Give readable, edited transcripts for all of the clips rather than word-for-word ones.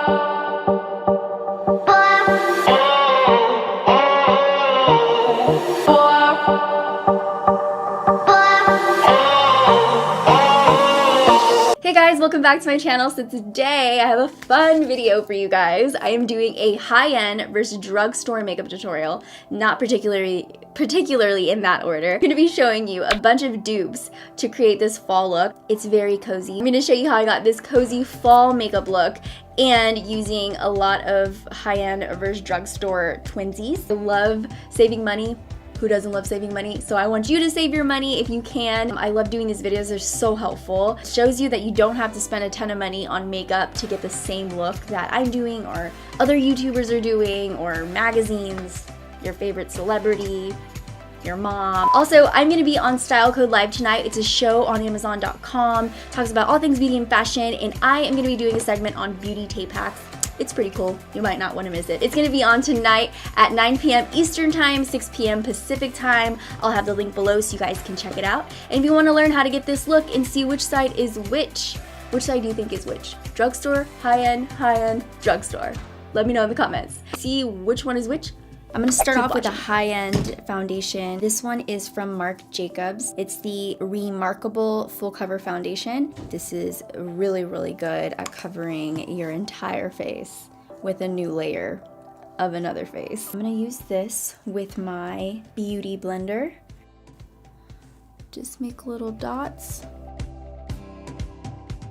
Hey guys, welcome back to my channel. So today I have a fun video for you guys. I am doing a high-end versus drugstore makeup tutorial, not particularly in that order. I'm going to be showing you a bunch of dupes to create this fall look. It's very cozy. I'm going to show you how I got this cozy fall makeup look and using a lot of high-end versus drugstore twinsies. I love saving money. Who doesn't love saving money? So I want you to save your money if you can. I love doing these videos, they're so helpful. It shows you that you don't have to spend a ton of money on makeup to get the same look that I'm doing or other YouTubers are doing or magazines, your favorite celebrity, your mom. Also, I'm gonna be on Style Code Live tonight. It's a show on Amazon.com, talks about all things beauty and fashion, and I am gonna be doing a segment on beauty tape hacks. It's pretty cool. You might not want to miss it. It's going to be on tonight at 9 p.m. Eastern Time, 6 p.m. Pacific Time. I'll have the link below so you guys can check it out. And if you want to learn how to get this look and see which side is which side do you think is which? Drugstore, high-end, drugstore. Let me know in the comments. See which one is which? I'm going to start off with a high-end foundation. This one is from Marc Jacobs. It's the Remarcable Full Cover Foundation. This is really, really good at covering your entire face with a new layer of another face. I'm going to use this with my beauty blender. Just make little dots.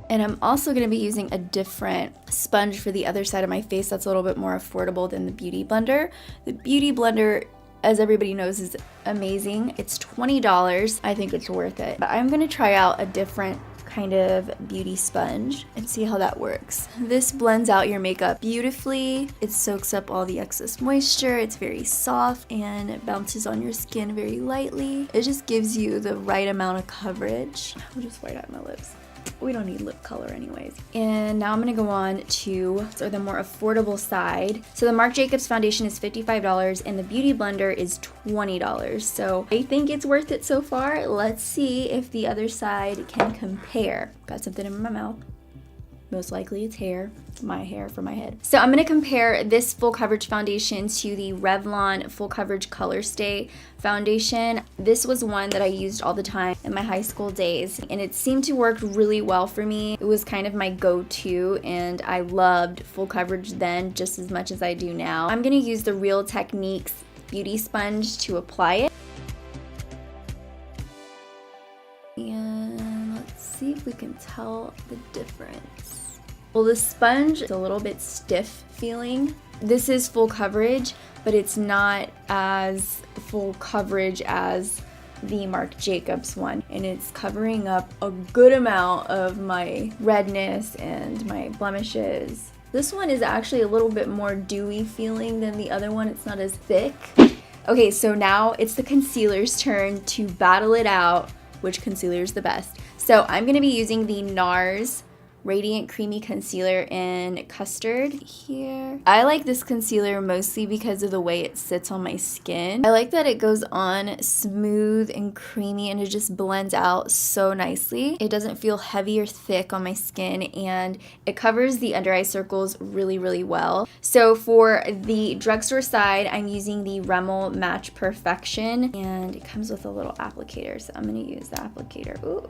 And I'm also going to be using a different sponge for the other side of my face that's a little bit more affordable than the Beauty Blender. The Beauty Blender, as everybody knows, is amazing. It's $20. I think it's worth it. But I'm going to try out a different kind of beauty sponge and see how that works. This blends out your makeup beautifully. It soaks up all the excess moisture. It's very soft and it bounces on your skin very lightly. It just gives you the right amount of coverage. I'll just white out my lips. We don't need lip color anyways. And now I'm gonna go on to the more affordable side. So the Marc Jacobs foundation is $55 and the Beauty Blender is $20. So I think it's worth it so far. Let's see if the other side can compare. Got something in my mouth. Most likely it's hair, my hair from my head. So I'm going to compare this full coverage foundation to the Revlon full coverage Colorstay foundation. This was one that I used all the time in my high school days and it seemed to work really well for me. It was kind of my go-to and I loved full coverage then just as much as I do now. I'm going to use the Real Techniques beauty sponge to apply it. And let's see if we can tell the difference. Well, the sponge is a little bit stiff feeling. This is full coverage, but it's not as full coverage as the Marc Jacobs one. And it's covering up a good amount of my redness and my blemishes. This one is actually a little bit more dewy feeling than the other one. It's not as thick. Okay, so now it's the concealer's turn to battle it out. Which concealer is the best? So I'm going to be using the NARS Radiant Creamy Concealer in Custard here. I like this concealer mostly because of the way it sits on my skin. I like that it goes on smooth and creamy and it just blends out so nicely. It doesn't feel heavy or thick on my skin and it covers the under eye circles really, really well. So for the drugstore side, I'm using the Rimmel Match Perfection and it comes with a little applicator. So I'm going to use the applicator. Ooh.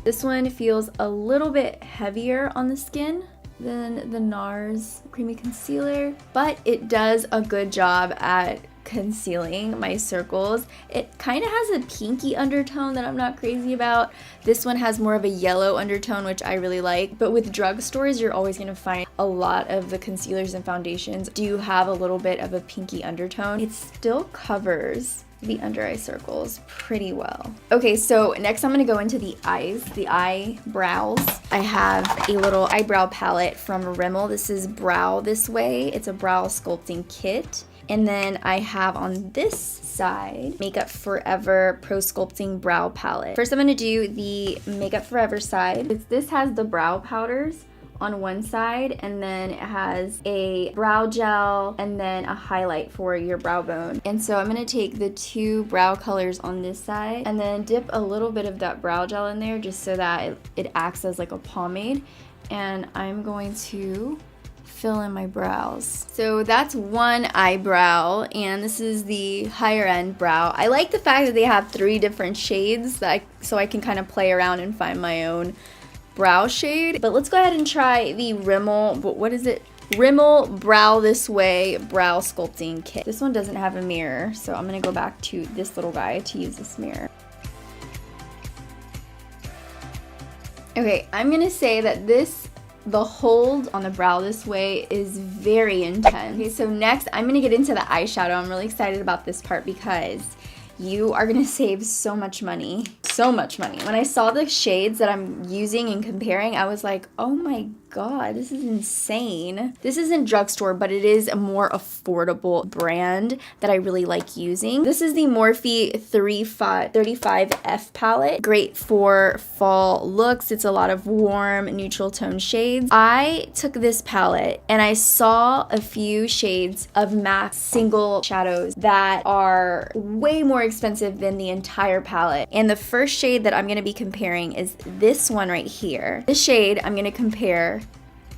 This one feels a little bit heavier on the skin than the NARS Creamy Concealer, but it does a good job at concealing my circles. It kind of has a pinky undertone that I'm not crazy about. This one has more of a yellow undertone, which I really like. But with drugstores, you're always going to find a lot of the concealers and foundations do have a little bit of a pinky undertone. It still covers the under eye circles pretty well. Okay, so next I'm going to go into the eyes, the eyebrows. I have a little eyebrow palette from Rimmel. This is Brow This Way. It's a brow sculpting kit. And then I have on this side Makeup Forever Pro Sculpting Brow Palette. First I'm going to do the Makeup Forever side. This has the brow powders on one side, and then it has a brow gel and then a highlight for your brow bone. And so I'm gonna take the two brow colors on this side and then dip a little bit of that brow gel in there just so that it acts as like a pomade. And I'm going to fill in my brows. So that's one eyebrow, and this is the higher end brow. I like the fact that they have 3 different shades so I can kind of play around and find my own brow shade. But let's go ahead and try the Rimmel, what is it? Rimmel Brow This Way Brow Sculpting Kit. This one doesn't have a mirror, so I'm gonna go back to this little guy to use this mirror. Okay, I'm gonna say that the hold on the brow this way is very intense. Okay, so next I'm gonna get into the eyeshadow. I'm really excited about this part because you are gonna save so much money. So much money. When I saw the shades that I'm using and comparing, I was like, oh my god, this is insane. This isn't Drugstore, but it is a more affordable brand that I really like using. This is the Morphe 35F palette. Great for fall looks. It's a lot of warm, neutral tone shades. I took this palette and I saw a few shades of MAC single shadows that are way more expensive than the entire palette. And the first shade that I'm going to be comparing is this one right here. This shade I'm going to compare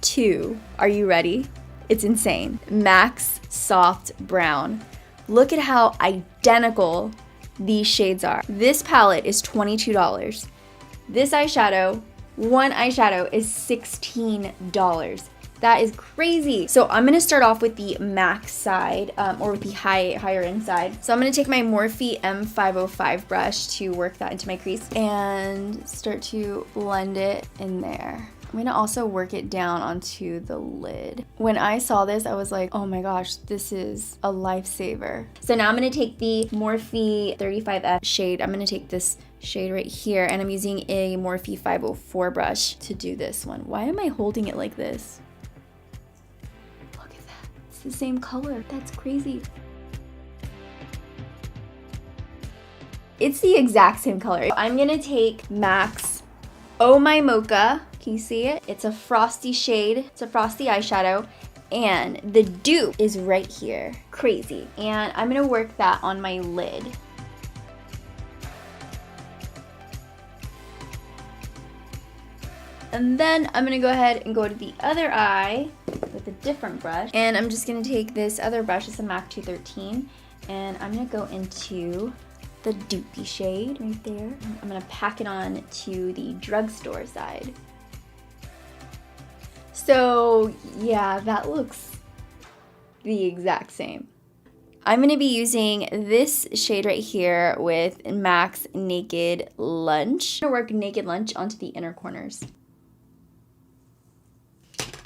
to, are you ready? It's insane. MAC's Soft Brown. Look at how identical these shades are. This palette is $22. This eyeshadow, one eyeshadow is $16. That is crazy. So I'm gonna start off with the MAC side, or with the higher end side. So I'm gonna take my Morphe M505 brush to work that into my crease and start to blend it in there. I'm gonna also work it down onto the lid. When I saw this, I was like, oh my gosh, this is a lifesaver. So now I'm gonna take the Morphe 35F shade. I'm gonna take this shade right here, and I'm using a Morphe 504 brush to do this one. Why am I holding it like this? It's the same color. That's crazy. It's the exact same color. I'm gonna take MAC's My Mocha. Can you see it? It's a frosty shade. It's a frosty eyeshadow. And the dupe is right here. Crazy. And I'm gonna work that on my lid. And then I'm gonna go ahead and go to the other eye with a different brush. And I'm just gonna take this other brush, it's a MAC 213, and I'm gonna go into the dupey shade right there. I'm gonna pack it on to the Drugstore side. So yeah, that looks the exact same. I'm gonna be using this shade right here with MAC's Naked Lunch. I'm gonna work Naked Lunch onto the inner corners.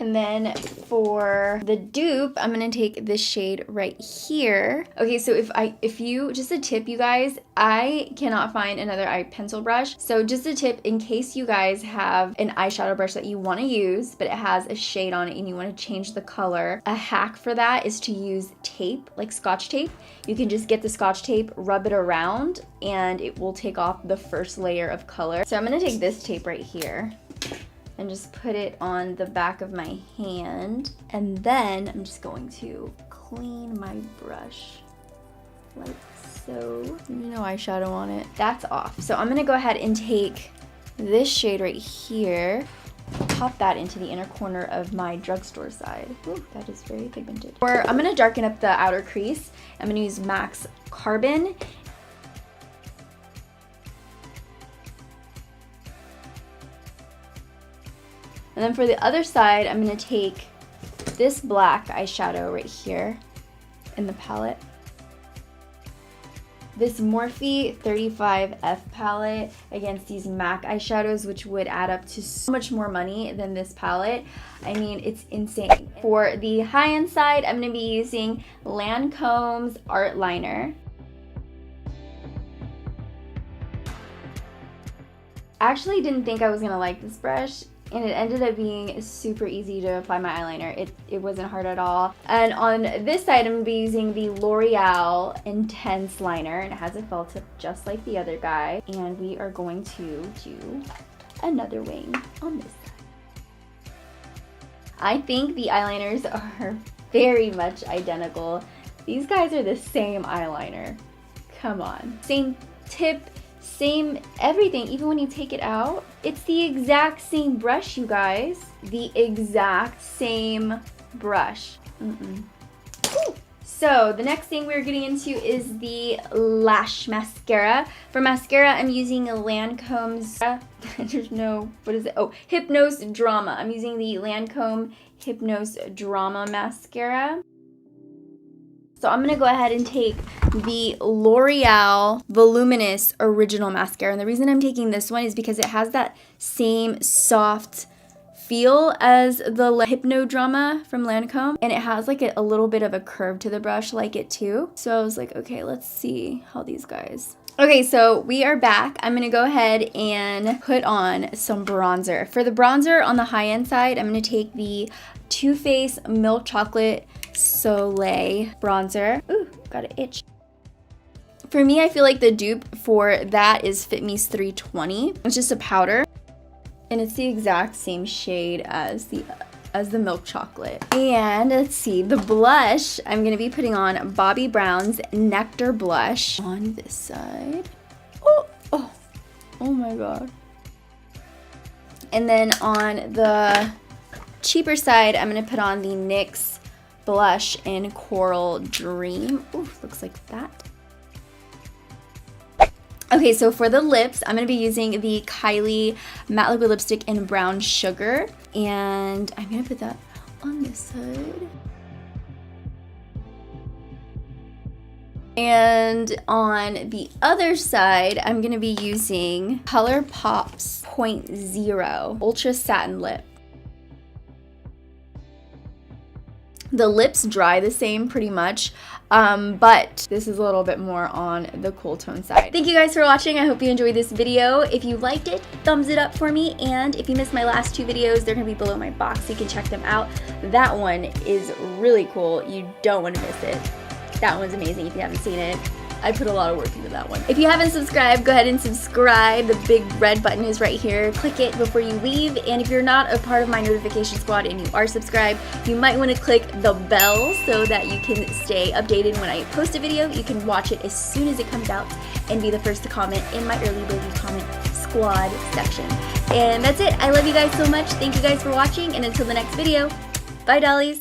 And then for the dupe, I'm gonna take this shade right here. Okay, so if you, just a tip you guys, I cannot find another eye pencil brush. So just a tip, in case you guys have an eyeshadow brush that you wanna use, but it has a shade on it and you wanna change the color, a hack for that is to use tape, like Scotch tape. You can just get the Scotch tape, rub it around, and it will take off the first layer of color. So I'm gonna take this tape right here and just put it on the back of my hand. And then I'm just going to clean my brush like so. No eyeshadow on it. That's off. So I'm gonna go ahead and take this shade right here, pop that into the inner corner of my Drugstore side. Ooh, that is very pigmented. Or I'm gonna darken up the outer crease. I'm gonna use MAC's Carbon. And then for the other side, I'm gonna take this black eyeshadow right here in the palette. This Morphe 35F palette against these MAC eyeshadows, which would add up to so much more money than this palette. I mean, it's insane. For the high-end side, I'm gonna be using Lancome's Artliner. I actually didn't think I was gonna like this brush, and it ended up being super easy to apply my eyeliner. It wasn't hard at all. And on this side, I'm gonna be using the L'Oreal Intense Liner, and it has a felt tip just like the other guy. And we are going to do another wing on this side. I think the eyeliners are very much identical. These guys are the same eyeliner. Come on. Same tip, same everything. Even when you take it out, it's the exact same brush, you guys. The exact same brush. So the next thing we're getting into is the lash mascara. For mascara, I'm using Lancome's, there's no, what is it? Oh, Hypnose Drama. I'm using the Lancome Hypnose Drama mascara. So I'm gonna go ahead and take the L'Oreal Voluminous Original Mascara. And the reason I'm taking this one is because it has that same soft feel as the Hypno Drama from Lancome, and it has like a little bit of a curve to the brush like it too. So I was like, okay, let's see how these guys. Okay, so we are back. I'm gonna go ahead and put on some bronzer. For the bronzer on the high end side, I'm gonna take the Too Faced Milk Chocolate Soliel bronzer. Ooh, got an itch. For me, I feel like the dupe for that is Fit Me's 320. It's just a powder. And it's the exact same shade as the milk chocolate. And let's see, the blush, I'm gonna be putting on Bobbi Brown's Nectar Blush on this side. Oh my god. And then on the cheaper side, I'm gonna put on the NYX blush in Coral Dream. Ooh, looks like that. Okay, so for the lips, I'm going to be using the Kylie Matte Liquid Lipstick in Brown Sugar. And I'm going to put that on this side. And on the other side, I'm going to be using ColourPop's 0.0 Ultra Satin Lip. The lips dry the same pretty much, but this is a little bit more on the cool tone side. Thank you guys for watching. I hope you enjoyed this video. If you liked it, thumbs it up for me. And if you missed my last 2 videos, they're gonna be below my box, so you can check them out. That one is really cool. You don't want to miss it. That one's amazing if you haven't seen it. I put a lot of work into that one. If you haven't subscribed, go ahead and subscribe. The big red button is right here. Click it before you leave. And if you're not a part of my notification squad and you are subscribed, you might want to click the bell so that you can stay updated when I post a video. You can watch it as soon as it comes out and be the first to comment in my early baby comment squad section. And that's it. I love you guys so much. Thank you guys for watching, and until the next video, bye dollies.